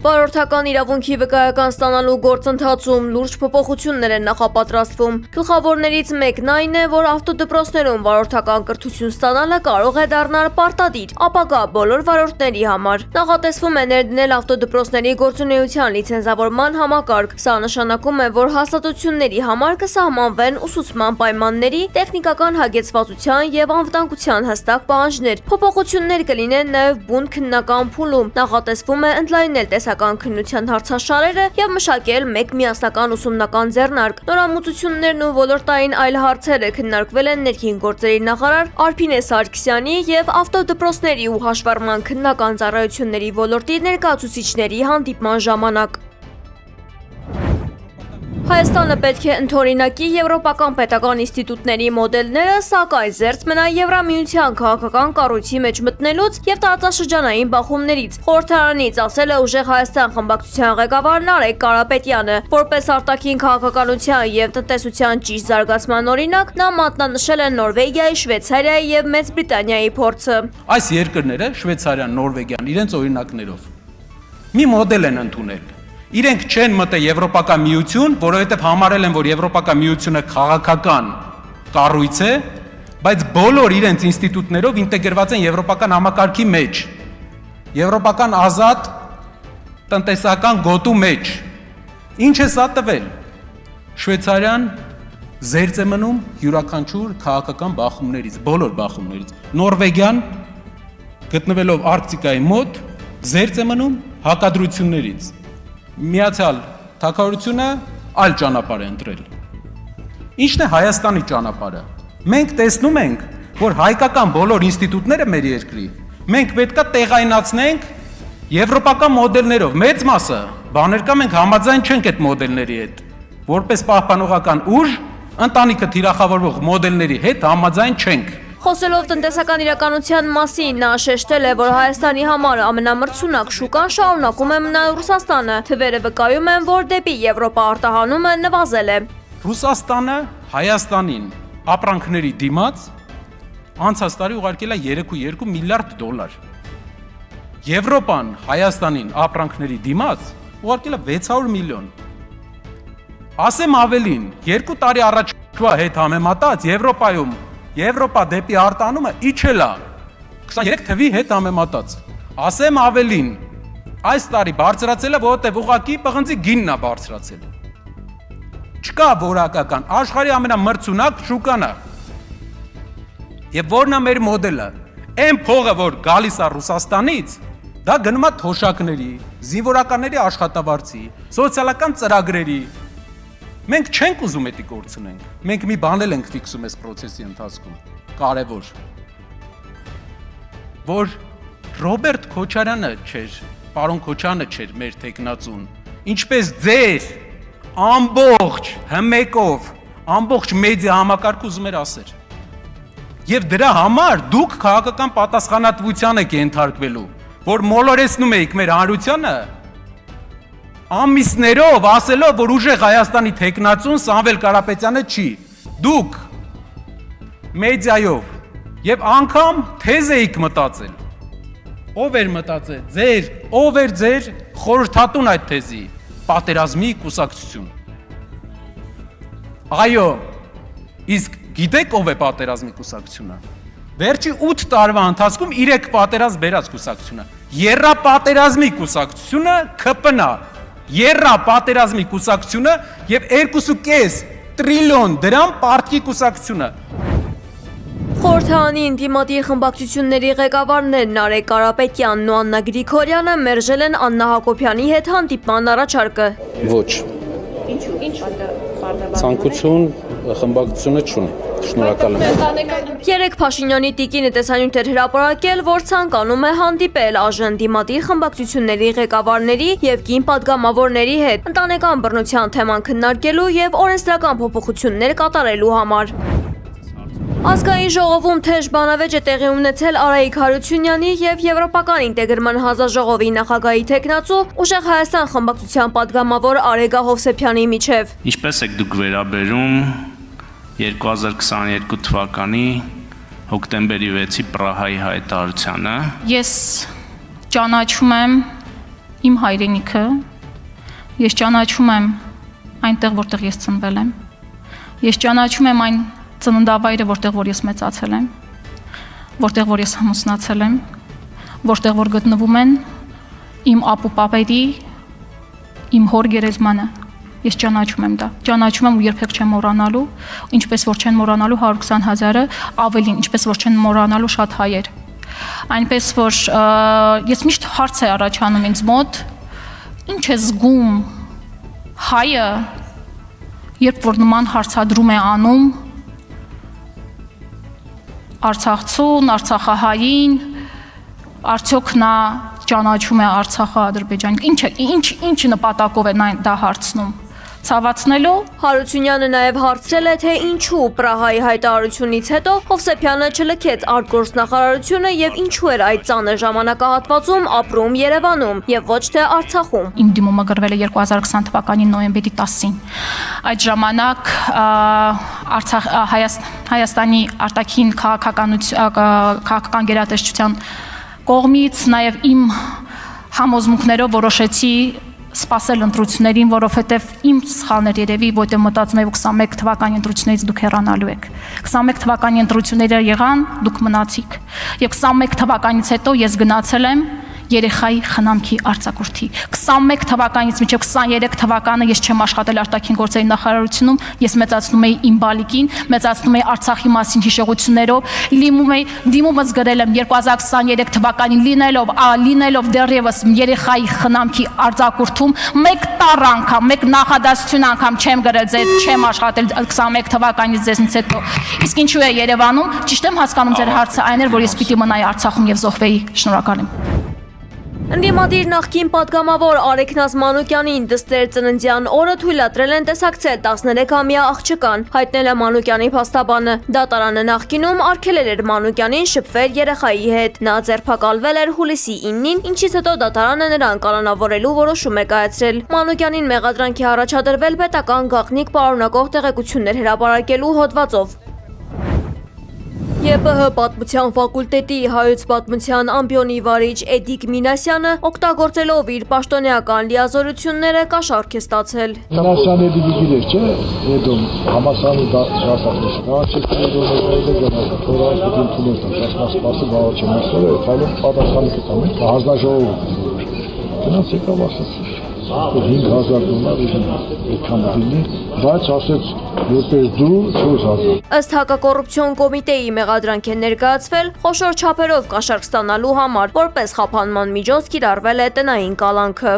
Վարորդական իրավունքի վկայական ստանալու գործընթացում լուրջ փոփոխություններ են նախապատրաստվում։ Գլխավորներից մեկն այն է, որ ավտոդպրոցներում վարորդական կրթություն ստանալը կարող է դառնալ պարտադիր, ապագա բոլոր վարորդների համար։ Նախատեսվում է ներդնել ավտոդպրոցների գործունեության լիցենզավորման համակարգ։ Սա նշանակում է, որ հաստատությունների համար կսահմանվեն ուսուցման պայմանների, տեխնիկական հագեցվածության եւ անվտանգության հստակ պահանջներ։ Փոփոխություններ կլինեն նաեւ բուն քննական փուլում։ Նախատեսվում է ընդլայնել տեսական քննության հարցաշարերը եւ մշակել մեկ միասնական ուսումնական ձեռնարկ։ Նորամուծություններն ու ոլորտային այլ հարցերը քննարկվել են ներքին գործերի նախարար Արփինե Սարգսյանի եւ ավտոդպրոցների ու հաշվառման քննական ծառայությունների ոլորտի ներկայացուցիչների հանդիպման ժամանակ։ Հայաստանը պետք է ընդօրինակի եվրոպական պետական ինստիտուտների մոդելները, սակայն զերծ մնա Եվրամիության քաղաքական կառույցի մեջ մտնելուց եւ տարածաշրջանային բախումներից։ Խորհրդարանից ասել է Ուժեղ Հայաստան խմբակցության ղեկավար Նարեկ Կարապետյանը, որպես արտաքին քաղաքականության եւ տնտեսության ճիշտ զարգացման օրինակ, նա մատնանշել է Նորվեգիայի, Շվեյցարիայի եւ Մեծ Բրիտանիայի փորձը։ Այս երկրները, Շվեյցարիան, Նորվեգիան, իրենց օրինակներով մի մոդել են ընդունել։ Իրենք չեն մտել Եվրոպական միություն, որովհետև համարել են, որ Եվրոպական միությունը քաղաքական կառույց է, բայց բոլոր իրենց ինստիտուտներով ինտեգրված են եվրոպական համակարգի մեջ, եվրոպական ազատ տնտեսական գոտու մեջ։ Ինչ է սա տվել։ Շվեյցարիան զերծ է մնում յուրաքանչյուր քաղաքական բախումներից, բոլոր բախումներից։ Նորվեգիան գտնվելով Արկտիկայի մոտ զերծ է մնում հակադրություններից։ Միացյալ Թագավորությունը այլ ճանապարհ է ընտրել։ Ինչն է Հայաստանի ճանապարհը։ Մենք տեսնում ենք, որ հայկական բոլոր ինստիտուտները մեր երկրի մենք պետքա տեղայնացնենք եվրոպական մոդելներով։ Մեծ մասը բաներ կա, մենք համաձայն չենք այդ մոդելների հետ։ Որպես պահպանողական ուժ, ընտանիքը թիրախավորող մոդելների հետ համաձայն չենք։ Խոսելով տնտեսական իրականության մասին, նա շեշտել է, որ Հայաստանի համար ամենամրցունակ շուկան շարունակում է մնալ Ռուսաստանը։ Թվերը վկայում են, որ դեպի Եվրոպա արտահանումը նվազել է։ Ռուսաստանը Հայաստանին ապրանքների դիմաց անցած տարի ուղարկել է 3.2 միլիարդ դոլար։ Եվրոպան Հայաստանին ապրանքների դիմաց ուղարկել է 600 միլիոն։ Ասեմ ավելին, 2 տարի առաջվա հետ համեմատած Եվրոպայում Եվրոպա դեպի արտանումը իջել է 23 թվի հետ համեմատած։ Ասեմ ավելին, այս տարի բարձրացել է, որովհետև ուղղակի պղնձի գինն է բարձրացել։ Չկա որակական, աշխարհի ամենամրցունակ շուկան է։ Եվ որն է մեր մոդելը։ Այն փողը, որ գալիս է Ռուսաստանից, դա գնում է թոշակների, զինվորականների աշխատավարձի, սոցիալական ծրագրերի։ Մենք չենք ուզում էդի գործունենք, մենք մի բան էլ ենք ֆիքսում այս պրոցեսի ընթացքում, կարևոր, որ Ռոբերտ Քոչարյանը չէր, պարոն Քոչարյանը չէր մեր թեկնածուն, ինչպես ձեր ամբողջ հմեկով, ամբողջ մեդիա համակարգ ուզում էր ասեր։ Եվ դրա համար դուք քաղաքական պատասխանատվության եք ենթարկվելու, որ մոլորեցնում եք մեր հանրությանը, ամիսներով ասելով, որ Ուժեղ Հայաստանի թեկնածուն Սամվել Կարապետյանը չի, դուք մեդիայով եւ անգամ թեզ էիք մտածել, ով էր մտածել, ով էր ձեր խորհրդատուն այդ թեզի, պատերազմի կուսակցություն։ Այո, իսկ գիտեք ով է պատերազմի կուսակցությունը։ Վերջի 8 տարվա ընթացքում 3 պատերազմ բերած կուսակցությունը, Եռապատերազմի կուսակցությունը ԿՊՆ-ը, Եռապատերազմի կուսակցությունը եւ 2.5 տրիլիոն դրամ պարտքի կուսակցությունը։ Խորհրդարանի ինտիմատիր խմբակցությունների ղեկավարներն Նարեկ Կարապետյանն ու Աննա Գրիգորյանը մերժել են Աննա Հակոբյանի հետ հանդիպման առաջարկը։ Ոչ։ Ինչ ցանկություն խմբակցությունը չունի։ Շնորհակալ եմ։ Երեք Փաշինյանի տիկինը տեսանյութ էր հրապարակել, որ ցանկանում է հանդիպել ԱԺ դիմադիր խմբակցությունների ղեկավարների եւ կին պատգամավորների հետ ընտանեկան բռնության թեման քննարկելու եւ օրենսդրական փոփոխություններ կատարելու համար։ Ազգային ժողովում թեժ բանավեճ է տեղի ունեցել Արայիկ Հարությունյանի եւ Եվրոպական ինտեգրման հանձնաժողովի նախագահի թեկնածու Ուժեղ Հայաստան խմբակցության պատգամավոր Արեգա Հովսեփյանի միջև։ Ինչպես եք դուք վերաբերում 2022 թվականի հոկտեմբերի 6-ի Պրահայի հայտարարությանը։ Ես ճանաչում եմ իմ հայրենիքը, ես ճանաչում եմ այնտեղ, որտեղ ես ծնվել եմ, ես ճանաչում եմ այն ծննդավայրը, որտեղ որ ես մեծացել եմ, որտեղ որ ես ամուսնացել եմ, որտեղ որ գտնվում են իմ ապուպապերի, իմ հոր գերեզմանը, ես ճանաչում եմ դա, ճանաչում եմ ու երբեք չեմ մոռանալու, ինչպես որ չեն մոռանալու 120,000-ը, ավելին, ինչպես որ չեն մոռանալու շատ հայեր։ Այնպես որ ես միշտ հարց է առաջանում ինձ մոտ, ինչ է զգում հայը, երբ որ նման հարցադրում է անում Արցախցուն, Արցախահային, արդյոք նա ճանաչում է Արցախը, Ադրբեջանը, ինչ նպատակով է դա հարցնում, ցավացնելու։ Հարությունյանը նաև հարցրել է, թե ինչու Պրահայի հայտարարությունից հետո Հովսեփյանը չլքեց արտգործնախարարությունը եւ ինչու էր այդ ծանր ժամանակահատվածում ապրում Երևանում եւ ոչ թե Արցախում։ Իմ դիմումը գրվել է 2020 թվականի նոյեմբերի 10-ին։ Այդ ժամանակ Հայաստանի արտաքին քաղաքական գերատեսչության կողմից նաև իմ համոզմունքներով որոշեցի սպասել ընտրություններին, որովհետև իմ սխալներ երևի, որտեղ մտածում եմ 21 թվականի ընտրություններից դուք հեռանալու եք։ 21 թվականի ընտրությունները եղան, դուք մնացիք։ Եվ 21 թվականից հետո ես գնացել եմ երեխայի խնամքի արձակուրդի։ 21 թվականից մինչև 23 թվականը ես չեմ աշխատել արտաքին գործերի նախարարությունում, ես մեծացնում էի իմ բալիկին, մեծացնում էի Արցախի մասին հիշողություններով, դիմումս գրել եմ 2023 թվականին լինելով դեռևս երեխայի խնամքի արձակուրդում, մեկ տառ անգամ, մեկ նախադասություն անգամ չեմ գրել, ձեր չեմ աշխատել 21 թվականից ձեզնից հետո։ Իսկ ինչու է Երևանում, ճիշտ եմ հասկանում ձեր հարցը այն էր, որ ես պիտի մնայի Արցախում եւ զոհվեի։ Շնորհակալ եմ։ Ընդդիմադիր նախկին պատգամավոր Արեգնազ Մանուկյանին դստեր ծննդյան օրը թույլատրել են տեսակցել 13-ամյա աղջկան, հայտնել է Մանուկյանի փաստաբանը։ Դատարանը նախկինում արգելել էր Մանուկյանին շփվել երեխայի հետ։ Նա ձերբակալվել էր հուլիսի 9-ին, ինչից հետո դատարանը նրան կալանավորելու որոշում է կայացրել։ Մանուկյանին մեղադրանքի առաջադրվել պետական գաղտնիք պարունակող տեղեկություններ հրապարակելու հոդվածով։ ԵՊՀ պատմության ֆակուլտետի հայոց պատմության ամբիոնի վարիչ Էդիկ Մինասյանը օգտագործելով իր պաշտոնեական լիազորությունները կաշառք է ստացել։ Մինասյանը դիգիրեր չէ, հետո համասարի դասախոս Ըստ հակակոռուպցիոն կոմիտեի մեղադրանք է ներկայացվել խոշոր չափերով կաշառք ստանալու համար, որպես խափանման միջոց կիրառվել է տնային կալանքը։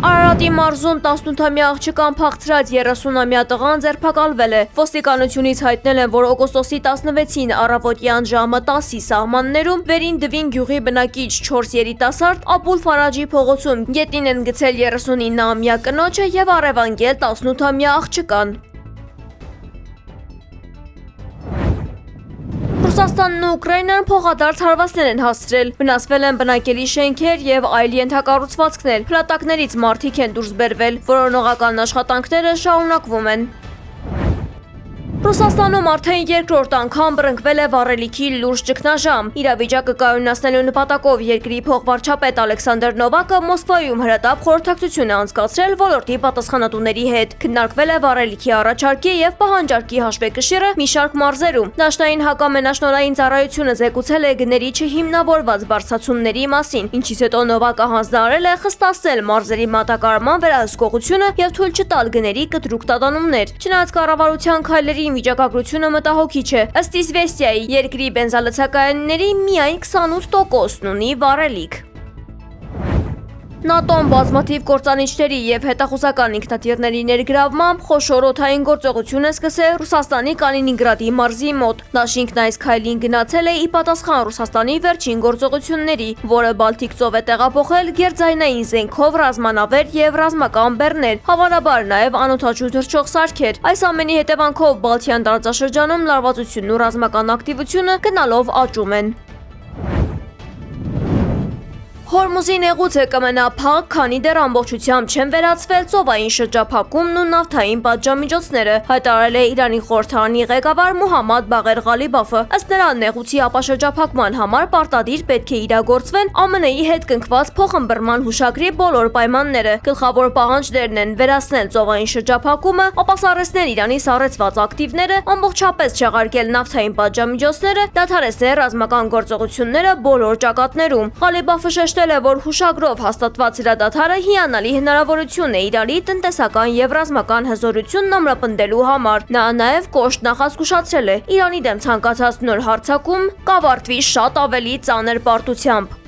Արարատի մարզում 18-ամյա աղջկան փախցրած 30-ամյա տղան ձերբակալվել է։ Ոստիկանությունից հայտնել են, որ օգոստոսի 16-ին առավոտյան ժամը 10-ի սահմաններում Վերին Դվին գյուղի բնակիչ 4 երիտասարդ Աբուլ Ֆարաջի փողոցում գետին են գցել 39-ամյա կնոջը եւ առևանգել 18-ամյա աղջկան։ Ռուսաստանն ու Ուկրաինան փոխադարձ հարվածներ են հասցրել, վնասվել են բնակելի շենքեր եւ այլ ենթակառուցվածքներ, փլատակներից մարդիկ են դուրս բերվել, որոնողական աշխատանքները շարունակվում են։ Ռուսաստանում արդեն երկրորդ անգամ բռնկվել է վառելիքի լուրջ ճգնաժամ։ Իրավիճակը կայունացնելու նպատակով երկրի փոխվարչապետ Ալեքսանդր Նովակը Մոսկվայում հրատապ խորհրդակցություն է անցկացրել ոլորտի պատասխանատուների հետ։ Քննարկվել է վառելիքի առաջարկի եւ պահանջարկի հաշվեկշիռը մի շարք մարզերում։ Դաշնային հակամենաշնորհային ծառայությունը զեկուցել է գների չհիմնավորված բարձրացումների մասին, ինչից հետո Նովակը հանձնարարել է խստացնել մարզերի մատակարարման վերահսկողությունը եւ թույլ չտալ գների կտրուկ տատանումներ։ Չնայած կառավարության քայլերի վիճակագրությունը մտահոգիչ է։ Ըստ Իզվեստիայի, երկրի բենզալցակայանների միայն 28%-ն ունի վառելիք։ ՆԱՏՕ-ն բազմաթիվ կործանիչների եւ հետախուզական ինքնաթիռների ներգրավմամբ խոշոր օդային գործողություն է սկսել Ռուսաստանի Կալինինգրադի մարզի մոտ։ Դաշինքն այս քայլին գնացել է ի պատասխան Ռուսաստանի վերջին գործողությունների, որը Բալթիկ ծով է տեղափոխել գերձայնային զենքով ռազմանավեր եւ ռազմական բեռներ, հավանաբար նաեւ անօդաչու թռչող սարքեր։ Այս ամենի հետևանքով Բալթյան տարածաշրջանում լարվածությունն ու ռազմական ակտիվությունը գնալով աճում են։ Հորմուզի նեղուցը կմնա փակ, քանի դեռ ամբողջությամբ չեն վերացվել ծովային շրջափակումն ու նավթային պատժամիջոցները, հայտարարել է Իրանի խորհրդարանի ղեկավար Մուհամմադ Բաղեր Ղալիբաֆը։ Ըստ նրա, նեղուցի ապաշրջափակման համար պարտադիր պետք է իրագործվեն ԱՄՆ-ի հետ կնքված փոխըմբռնման հուշագրի բոլոր պայմանները։ Գլխավոր պահանջներն են վերացնել ծովային շրջափակումը, ապասառեցնել Իրանի սառեցված ակտիվները, ամբողջապես չեղարկել նավթային պատժամիջոցները, դադարեցնել ռազմական գործողությունները բոլոր ճակատներում։ Ղալիբաֆը շեշտել է, որ հուշագրով հաստատված հրադադարը հիանալի հնարավորություն է Իրանի տնտեսական եւ ռազմական հզորությունն ամրապնդելու համար։ Նա նաեւ կոշտ նախազգուշացրել է Իրանի դեմ ցանկացած նոր հարձակում կավարտվի շատ ավելի ծանր պարտությամբ։